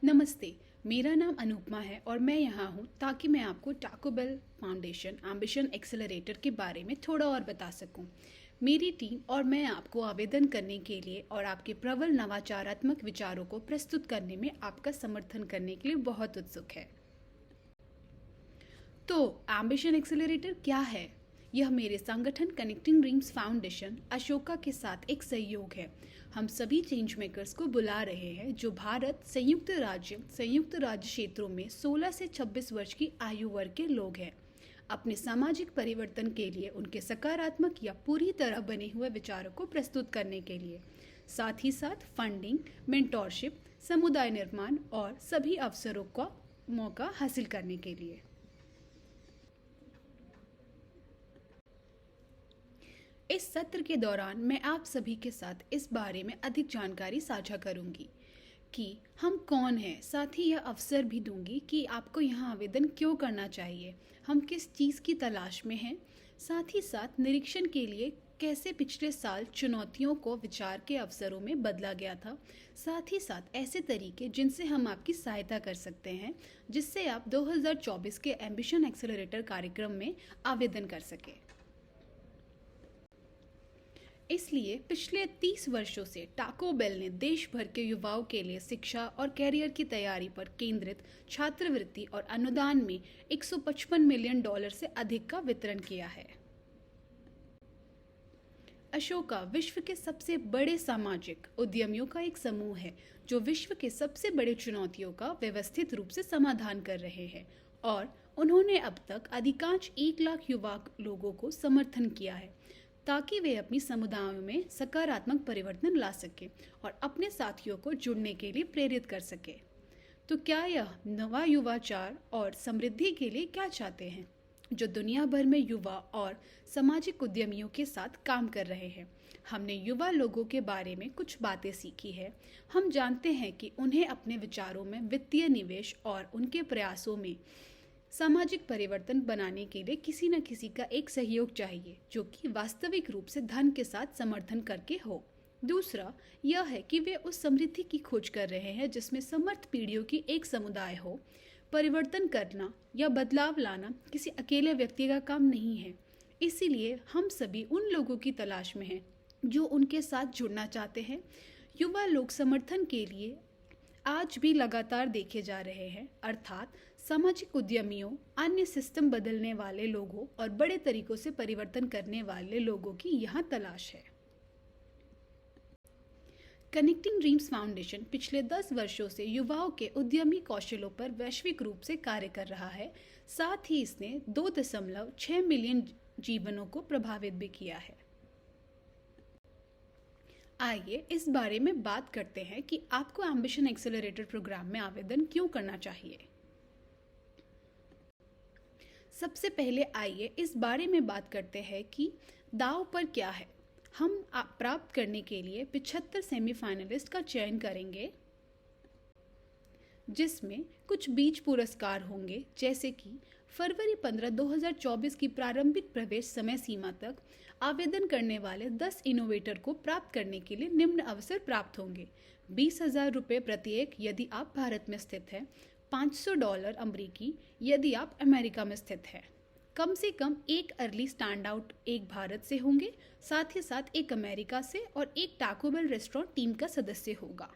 नमस्ते। मेरा नाम अनुपमा है और मैं यहाँ हूँ ताकि मैं आपको Taco Bell foundation ambition accelerator के बारे में थोड़ा और बता सकूँ। मेरी टीम और मैं आपको आवेदन करने के लिए और आपके प्रबल नवाचारात्मक विचारों को प्रस्तुत करने में आपका समर्थन करने के लिए बहुत उत्सुक है। तो एम्बिशन एक्सेलरेटर क्या है? यह मेरे संगठन कनेक्टिंग ड्रीम्स फाउंडेशन अशोका के साथ एक सहयोग है। हम सभी चेंज मेकर्स को बुला रहे हैं जो भारत, संयुक्त राज्य क्षेत्रों में 16 से 26 वर्ष की आयु वर्ग के लोग हैं। अपने सामाजिक परिवर्तन के लिए उनके सकारात्मक या पूरी तरह बने हुए विचारों को प्रस्तुत करने के लिए, साथ ही साथ फंडिंग, मेंटोरशिप, समुदाय निर्माण और सभी अवसरों का मौका हासिल करने के लिए। इस सत्र के दौरान मैं आप सभी के साथ इस बारे में अधिक जानकारी साझा करूंगी कि हम कौन हैं, साथ ही यह अवसर भी दूंगी कि आपको यहाँ आवेदन क्यों करना चाहिए, हम किस चीज़ की तलाश में हैं, साथ ही साथ निरीक्षण के लिए कैसे पिछले साल चुनौतियों को विचार के अवसरों में बदला गया था, साथ ही साथ ऐसे तरीके जिनसे हम आपकी सहायता कर सकते हैं जिससे आप 2024 के एम्बिशन एक्सेलरेटर कार्यक्रम में आवेदन कर सकें। इसलिए पिछले 30 वर्षों से टाको बेल ने देश भर के युवाओं के लिए शिक्षा और कैरियर की तैयारी पर केंद्रित छात्रवृत्ति और अनुदान में $155 मिलियन से अधिक का वितरण किया है। अशोका विश्व के सबसे बड़े सामाजिक उद्यमियों का एक समूह है जो विश्व के सबसे बड़े चुनौतियों का व्यवस्थित रूप से समाधान कर रहे हैं और उन्होंने अब तक अधिकांश 1 लाख युवा लोगों को समर्थन किया है ताकि वे अपनी समुदायों में सकारात्मक परिवर्तन ला सके और अपने साथियों को जुड़ने के लिए प्रेरित कर सके। तो क्या यह नवा युवाचार और समृद्धि के लिए क्या चाहते हैं जो दुनिया भर में युवा और सामाजिक उद्यमियों के साथ काम कर रहे हैं? हमने युवा लोगों के बारे में कुछ बातें सीखी है। हम जानते हैं कि उन्हें अपने विचारों में वित्तीय निवेश और उनके प्रयासों में सामाजिक परिवर्तन बनाने के लिए किसी न किसी का एक सहयोग चाहिए जो कि वास्तविक रूप से धन के साथ समर्थन करके हो। दूसरा यह है कि वे उस समृद्धि की खोज कर रहे हैं जिसमें समर्थ पीढ़ियों की एक समुदाय हो। परिवर्तन करना या बदलाव लाना किसी अकेले व्यक्ति का काम नहीं है, इसीलिए हम सभी उन लोगों की तलाश में हैं जो उनके साथ जुड़ना चाहते हैं। युवा लोग समर्थन के लिए आज भी लगातार देखे जा रहे हैं, अर्थात सामाजिक उद्यमियों, अन्य सिस्टम बदलने वाले लोगों और बड़े तरीकों से परिवर्तन करने वाले लोगों की यहाँ तलाश है। कनेक्टिंग ड्रीम्स फाउंडेशन पिछले 10 वर्षों से युवाओं के उद्यमी कौशलों पर वैश्विक रूप से कार्य कर रहा है। साथ ही इसने 2.6 मिलियन जीवनों को प्रभावित भी किया है। आइए इस बारे में बात करते हैं कि आपको एम्बिशन एक्सेलरेटर प्रोग्राम में आवेदन क्यों करना चाहिए। सबसे पहले आइए इस बारे में बात करते हैं कि दांव पर क्या है। हम प्राप्त करने के लिए 75 सेमीफाइनलिस्ट का चयन करेंगे जिसमें कुछ बीच पुरस्कार होंगे, जैसे कि फरवरी 15, 2024 की प्रारंभिक प्रवेश समय सीमा तक आवेदन करने वाले 10 इनोवेटर को प्राप्त करने के लिए निम्न अवसर प्राप्त होंगे। 20,000 रुपये प्रत्येक यदि आप भारत में स्थित हैं, $500 अमरीकी यदि आप अमेरिका में स्थित हैं। कम से कम एक अर्ली स्टैंड आउट एक भारत से होंगे, साथ ही साथ एक अमेरिका से और एक टाको बेल रेस्टोरेंट टीम का सदस्य होगा।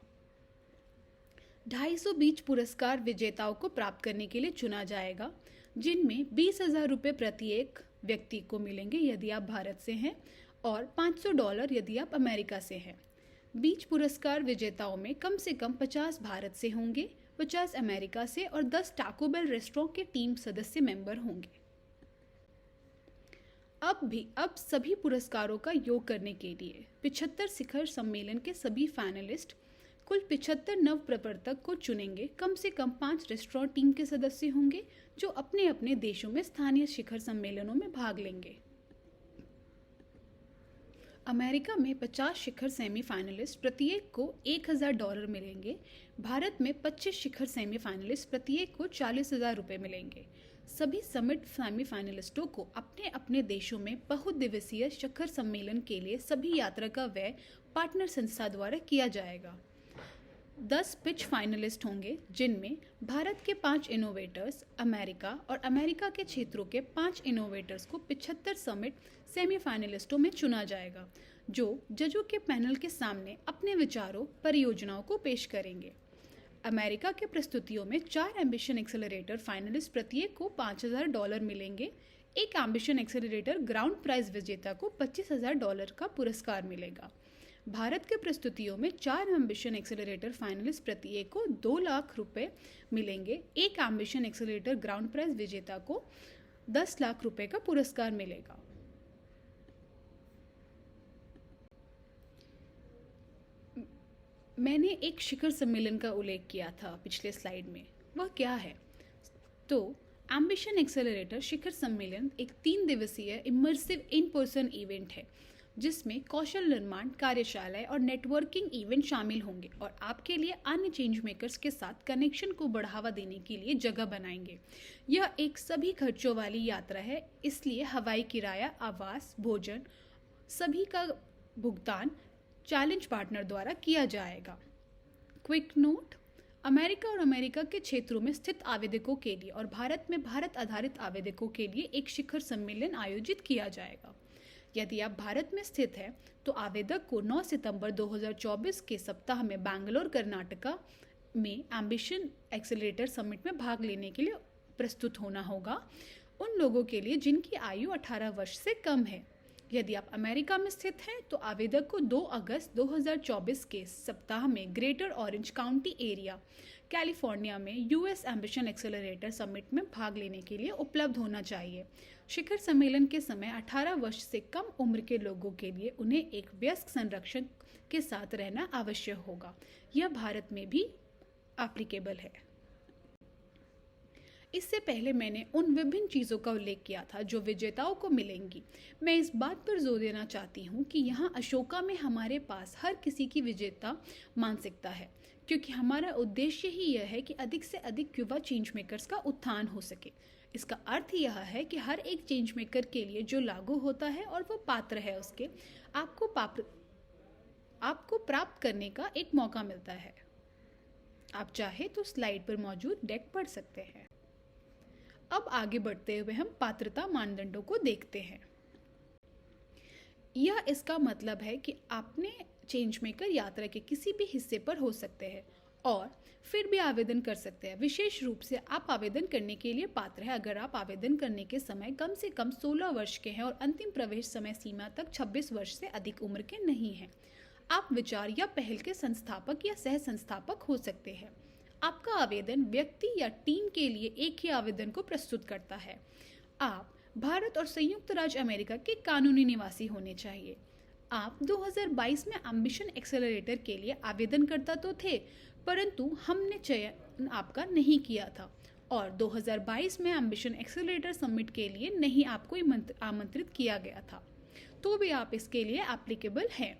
250 बीच पुरस्कार विजेताओं को प्राप्त करने के लिए चुना जाएगा, जिनमें 20,000 रुपये प्रत्येक व्यक्ति को मिलेंगे यदि आप भारत से हैं और $500 यदि आप अमेरिका से हैं। बीच पुरस्कार विजेताओं में कम से कम 50 भारत से होंगे, 50 अमेरिका से और 10 टाको बेल रेस्टोरेंट के टीम सदस्य मेंबर होंगे। अब सभी पुरस्कारों का योग करने के लिए 75 शिखर सम्मेलन के सभी फाइनलिस्ट कुल 75 नव प्रवर्तक को चुनेंगे। कम से कम 5 रेस्टोरेंट टीम के सदस्य होंगे जो अपने अपने देशों में स्थानीय शिखर सम्मेलनों में भाग लेंगे। अमेरिका में 50 शिखर सेमीफाइनलिस्ट प्रत्येक को $1,000 मिलेंगे। भारत में 25 शिखर सेमीफाइनलिस्ट प्रत्येक को $40,000 रुपये मिलेंगे। सभी समिट सेमीफाइनलिस्टों को अपने अपने देशों में बहुदिवसीय शिखर सम्मेलन के लिए सभी यात्रा का व्यय पार्टनर संस्था द्वारा किया जाएगा। 10 पिच फाइनलिस्ट होंगे, जिनमें भारत के 5 इनोवेटर्स, अमेरिका और अमेरिका के क्षेत्रों के 5 इनोवेटर्स को 75 समिट सेमीफाइनलिस्टों में चुना जाएगा, जो जजों के पैनल के सामने अपने विचारों, परियोजनाओं को पेश करेंगे। अमेरिका के प्रस्तुतियों में 4 एम्बिशन एक्सेलरेटर फाइनलिस्ट प्रत्येक को $5,000 मिलेंगे। एक एम्बिशन एक्सेलरेटर ग्राउंड प्राइज विजेता को $25,000 का पुरस्कार मिलेगा। भारत के प्रस्तुतियों में 4 एम्बिशन एक्सेलरेटर फाइनलिस्ट प्रत्येक को $2 लाख मिलेंगे। एक एम्बिशन एक्सेलरेटर ग्राउंड प्राइज विजेता को $10 लाख का पुरस्कार मिलेगा। मैंने एक शिखर सम्मेलन का उल्लेख किया था पिछले स्लाइड में, वह क्या है? तो एम्बिशन एक्सेलरेटर शिखर सम्मेलन एक 3 दिवसीय इमर्सिव इन पर्सन इवेंट है, जिसमें कौशल निर्माण, कार्यशालाएं और नेटवर्किंग इवेंट शामिल होंगे और आपके लिए अन्य चेंज मेकर्स के साथ कनेक्शन को बढ़ावा देने के लिए जगह बनाएंगे। यह एक सभी खर्चों वाली यात्रा है, इसलिए हवाई किराया, आवास, भोजन सभी का भुगतान चैलेंज पार्टनर द्वारा किया जाएगा। क्विक नोट: अमेरिका और अमेरिका के क्षेत्रों में स्थित आवेदकों के लिए और भारत में भारत आधारित आवेदकों के लिए एक शिखर सम्मेलन आयोजित किया जाएगा। यदि आप भारत में स्थित हैं, तो आवेदक को 9 सितंबर 2024 के सप्ताह में बैंगलोर, कर्नाटका में एम्बिशन एक्सेलरेटर समिट में भाग लेने के लिए प्रस्तुत होना होगा, उन लोगों के लिए जिनकी आयु 18 वर्ष से कम है। यदि आप अमेरिका में स्थित हैं, तो आवेदक को 2 अगस्त 2024 के सप्ताह में greater orange county area, California में यूएस एम्बिशन एक्सेलरेटर समिट में भाग लेने के लिए उपलब्ध होना चाहिए। शिखर सम्मेलन के समय 18 वर्ष से कम उम्र के लोगों के लिए उन्हें एक वयस्क संरक्षक के साथ रहना आवश्यक होगा। यह भारत में भी एप्लीकेबल है। इससे पहले मैंने उन विभिन्न चीज़ों का उल्लेख किया था जो विजेताओं को मिलेंगी। मैं इस बात पर जोर देना चाहती हूँ कि यहाँ अशोका में हमारे पास हर किसी की विजेता मानसिकता है, क्योंकि हमारा उद्देश्य ही यह है कि अधिक से अधिक युवा चेंज मेकर्स का उत्थान हो सके। इसका अर्थ यह है कि हर एक चेंज मेकर के लिए जो लागू होता है और वो पात्र है, उसके आपको प्राप्त करने का एक मौका मिलता है। आप चाहे तो स्लाइड पर मौजूद डेक पढ़ सकते हैं। अब आगे बढ़ते हुए हम पात्रता मानदंडों को देखते हैं। यह इसका मतलब है कि आपने चेंज मेकर यात्रा के किसी भी हिस्से पर हो सकते हैं और फिर भी आवेदन कर सकते हैं। विशेष रूप से आप आवेदन करने के लिए पात्र हैं अगर आप आवेदन करने के समय कम से कम 16 वर्ष के हैं और अंतिम प्रवेश समय सीमा तक 26 वर्ष से अधिक उम्र के नहीं हैं। आप विचार या पहल के संस्थापक या सह संस्थापक हो सकते हैं। आपका आवेदन व्यक्ति या टीम के लिए एक ही आवेदन को प्रस्तुत करता है। आप भारत और संयुक्त राज्य अमेरिका के कानूनी निवासी होने चाहिए। आप 2022 में एम्बिशन एक्सेलरेटर के लिए आवेदन करता तो थे, परंतु हमने चयन आपका नहीं किया था और 2022 में एम्बिशन एक्सेलरेटर समिट के लिए नहीं आपको आमंत्रित किया गया था, तो भी आप इसके लिए एप्लीकेबल हैं।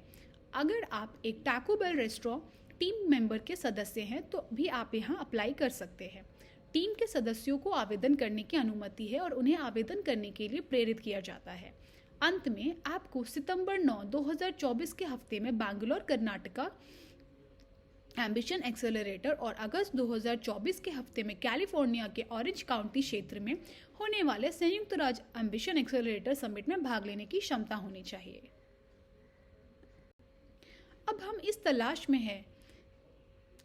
अगर आप एक Taco Bell restaurant team member के सदस्य हैं, तो भी आप यहाँ अप्लाई कर सकते हैं। टीम के सदस्यों को आवेदन करने की अनुमति है और उन्हें आवेदन करने के लिए प्रेरित किया जाता है। अंत में आपको सितंबर 9, 2024 के हफ्ते में बैंगलोर, कर्नाटका एम्बिशन एक्सेलरेटर और अगस्त 2024 के हफ्ते में कैलिफोर्निया के ऑरेंज काउंटी क्षेत्र में होने वाले संयुक्त राज्य एम्बिशन एक्सेलरेटर समिट में भाग लेने की क्षमता होनी चाहिए। अब हम इस तलाश में हैं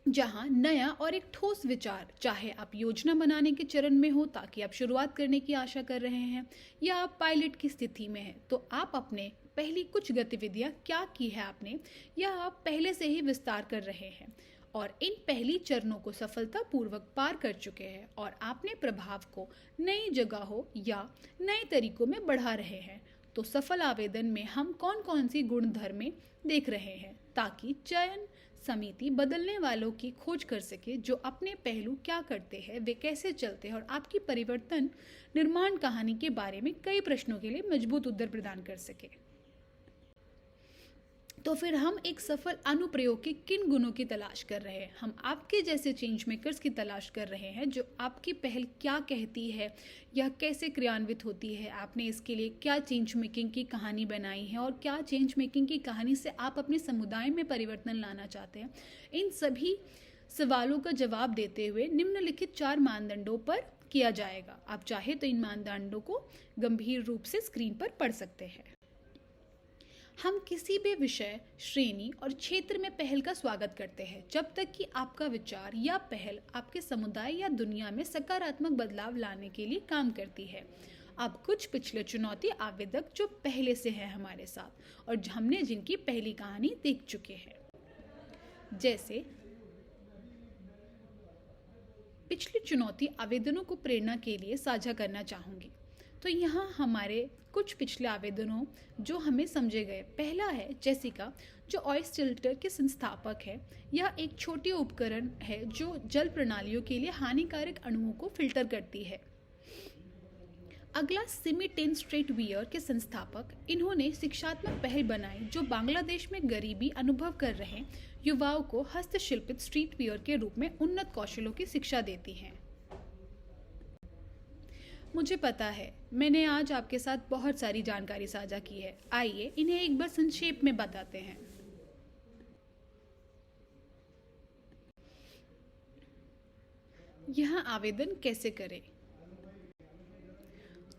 जहां नया और एक ठोस विचार, चाहे आप योजना बनाने के चरण में हो ताकि आप शुरुआत करने की आशा कर रहे हैं या आप पायलट की स्थिति में हैं, तो आप अपने पहली कुछ गतिविधियां क्या की है आपने या आप पहले से ही विस्तार कर रहे हैं और इन पहली चरणों को सफलतापूर्वक पार कर चुके हैं और आपने प्रभाव को नई जगहों या नए तरीकों में बढ़ा रहे हैं, तो सफल आवेदन में हम कौन कौन सी गुणधर्में देख रहे हैं ताकि चयन समिति बदलने वालों की खोज कर सके जो अपने पहलू क्या करते हैं, वे कैसे चलते हैं और आपकी परिवर्तन निर्माण कहानी के बारे में कई प्रश्नों के लिए मजबूत उत्तर प्रदान कर सके। तो फिर हम एक सफल अनुप्रयोग के किन गुणों की तलाश कर रहे हैं? हम आपके जैसे चेंज मेकर्स की तलाश कर रहे हैं जो आपकी पहल क्या कहती है या कैसे क्रियान्वित होती है, आपने इसके लिए क्या चेंज मेकिंग की कहानी बनाई है और क्या चेंज मेकिंग की कहानी से आप अपने समुदाय में परिवर्तन लाना चाहते हैं। इन सभी सवालों का जवाब देते हुए निम्नलिखित 4 मानदंडों पर किया जाएगा। आप चाहे तो इन मानदंडों को गंभीर रूप से स्क्रीन पर पढ़ सकते हैं। हम किसी भी विषय, श्रेणी और क्षेत्र में पहल का स्वागत करते हैं जब तक कि आपका विचार या पहल आपके समुदाय या दुनिया में सकारात्मक बदलाव लाने के लिए काम करती है। अब कुछ पिछले चुनौती आवेदक जो पहले से हैं हमारे साथ और हमने जिनकी पहली कहानी देख चुके हैं, जैसे पिछली चुनौती आवेदनों को प्रेरणा के लिए साझा करना चाहूँगी। तो यहाँ हमारे कुछ पिछले आवेदनों जो हमें समझे गए। पहला है जेसिका, जो ऑयस टिल्टर के संस्थापक है। यह एक छोटी उपकरण है जो जल प्रणालियों के लिए हानिकारक अणुओं को फिल्टर करती है। अगला सिमी टेन स्ट्रेट वियर के संस्थापक, इन्होंने शिक्षात्मक पहल बनाई जो बांग्लादेश में गरीबी अनुभव कर रहे युवाओं को हस्तशिल्पित स्ट्रीट वियर के रूप में उन्नत कौशलों की शिक्षा देती हैं। मुझे पता है मैंने आज आपके साथ बहुत सारी जानकारी साझा की है, आइए इन्हें एक बार संक्षेप में बताते हैं। यहाँ आवेदन कैसे करें?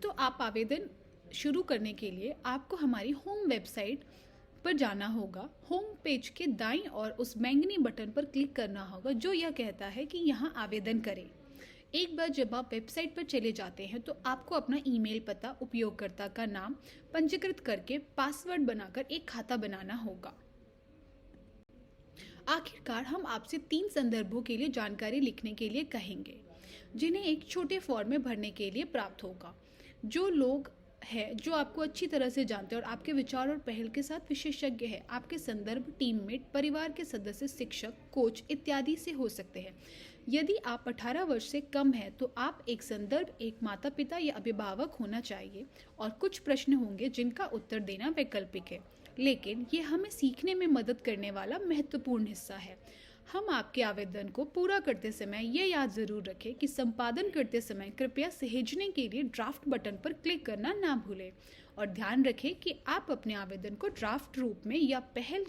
तो आप आवेदन शुरू करने के लिए आपको हमारी होम वेबसाइट पर जाना होगा। होम पेज के दाईं ओर उस बैंगनी बटन पर क्लिक करना होगा जो यह कहता है कि यहाँ आवेदन करें। एक बार जब आप वेबसाइट पर चले जाते हैं तो आपको अपना ईमेल पता, उपयोगकर्ता का नाम पंजीकृत करके पासवर्ड बनाकर एक खाता बनाना होगा। आखिरकार हम आपसे 3 संदर्भों के लिए जानकारी लिखने के लिए कहेंगे जिन्हें एक छोटे फॉर्म में भरने के लिए प्राप्त होगा। जो लोग हैं जो आपको अच्छी तरह से जानते हैं और आपके विचार और पहल के साथ विशेषज्ञ है, आपके संदर्भ टीममेट, परिवार के सदस्य, शिक्षक, कोच इत्यादि से हो सकते हैं। यदि आप 18 वर्ष से कम हैं तो आप एक संदर्भ, एक माता पिता या अभिभावक होना चाहिए और कुछ प्रश्न होंगे जिनका उत्तर देना वैकल्पिक है, लेकिन ये हमें सीखने में मदद करने वाला महत्वपूर्ण हिस्सा है। हम आपके आवेदन को पूरा करते समय ये याद जरूर रखें कि संपादन करते समय कृपया सहेजने के लिए ड्राफ्ट बटन पर क्लिक करना ना भूलें और ध्यान रखें कि आप अपने आवेदन को ड्राफ्ट रूप में या पहल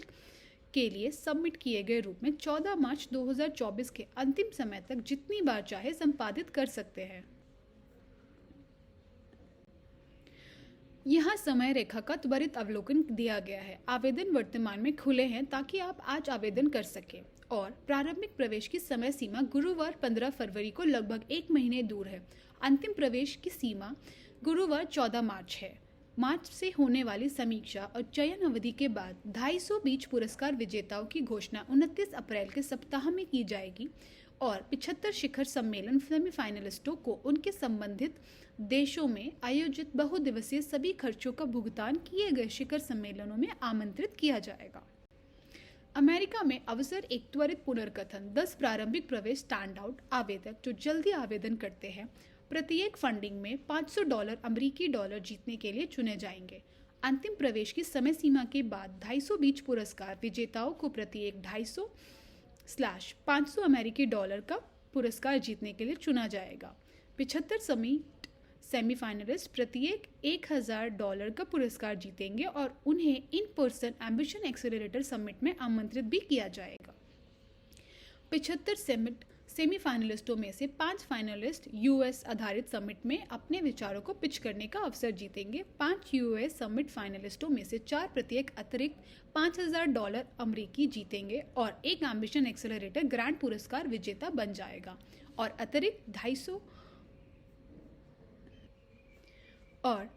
के लिए सबमिट किए गए रूप में 14 मार्च 2024 के अंतिम समय तक जितनी बार चाहे संपादित कर सकते हैं। यहाँ समय रेखा का त्वरित अवलोकन दिया गया है। आवेदन वर्तमान में खुले हैं ताकि आप आज आवेदन कर सकें और प्रारंभिक प्रवेश की समय सीमा गुरुवार 15 फरवरी को लगभग 1 महीने दूर है। अंतिम प्रवेश की सीमा गुरुवार 14 मार्च है। मार्च से होने वाली समीक्षा और चयन अवधि के बाद 250 बीच पुरस्कार विजेताओं की घोषणा 29 अप्रैल के सप्ताह में की जाएगी और 75 शिखर सम्मेलन सेमीफाइनलिस्टों को उनके संबंधित देशों में आयोजित बहुदिवसीय सभी खर्चों का भुगतान किए गए शिखर सम्मेलनों में आमंत्रित किया जाएगा। अमेरिका में अवसर एक त्वरित पुनर्कथन 10 प्रारंभिक प्रवेश स्टैंड आउट आवेदक जो जल्दी आवेदन करते हैं प्रत्येक फंडिंग में $500 अमेरिकी डॉलर जीतने के लिए चुने जाएंगे। अंतिम प्रवेश की समय सीमा के बाद 250 बीच पुरस्कार विजेताओं को प्रत्येक 250/500 अमेरिकी डॉलर का पुरस्कार जीतने के लिए चुना जाएगा। 75 सेमीफाइनलिस्ट प्रत्येक $1000 का पुरस्कार जीतेंगे और उन्हें in person ambition accelerator summit में आमंत्रित भी किया जाएगा। 75 सेमीफाइनलिस्टों में से 5 फाइनलिस्ट यूएस आधारित समिट में अपने विचारों को पिच करने का अवसर जीतेंगे। 5 यूएस समिट फाइनलिस्टों में से 4 प्रत्येक अतिरिक्त $5000 अमेरिकी जीतेंगे और एक एम्बिशन एक्सेलरेटर ग्रैंड पुरस्कार विजेता बन जाएगा और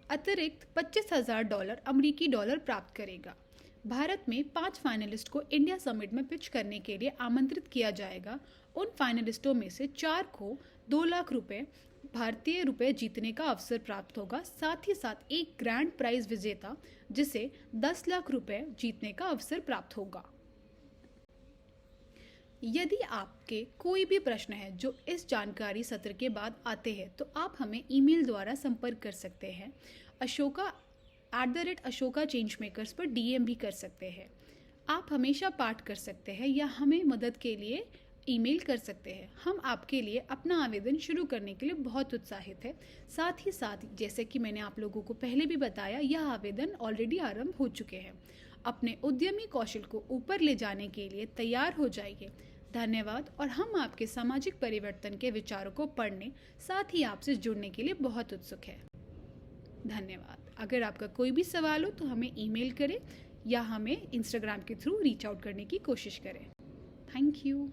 अतिरिक्त $25,000 अमेरिकी डॉलर प्राप्त करेगा। भारत में 5 फाइनलिस्ट को इंडिया समिट में पिच करने के लिए आमंत्रित किया जाएगा। उन फाइनलिस्टों में से 4 को 2 लाख रुपए भारतीय रुपए जीतने का अवसर प्राप्त होगा। साथ ही साथ एक ग्रैंड प्राइज विजेता जिसे 10 लाख रुपए जीतने का अवसर प्राप्त होगा। यदि आपके कोई भी प्रश्न है जो इस जानकारी सत्र के बाद आते हैं तो आप हमें ईमेल द्वारा संपर्क कर सकते हैं। अशोका @Ashoka Changemakers पर DM भी कर सकते हैं। आप हमेशा पाठ कर सकते हैं या हमें मदद के लिए ईमेल कर सकते हैं। हम आपके लिए अपना आवेदन शुरू करने के लिए बहुत उत्साहित हैं। साथ ही साथ जैसे कि मैंने आप लोगों को पहले भी बताया, यह आवेदन ऑलरेडी आरंभ हो चुके हैं। अपने उद्यमी कौशल को ऊपर ले जाने के लिए तैयार हो जाइए। धन्यवाद। और हम आपके सामाजिक परिवर्तन के विचारों को पढ़ने, साथ ही आपसे जुड़ने के लिए बहुत उत्सुक हैं। धन्यवाद। अगर आपका कोई भी सवाल हो तो हमें ईमेल करें या हमें इंस्टाग्राम के थ्रू रीच आउट करने की कोशिश करें। Thank you.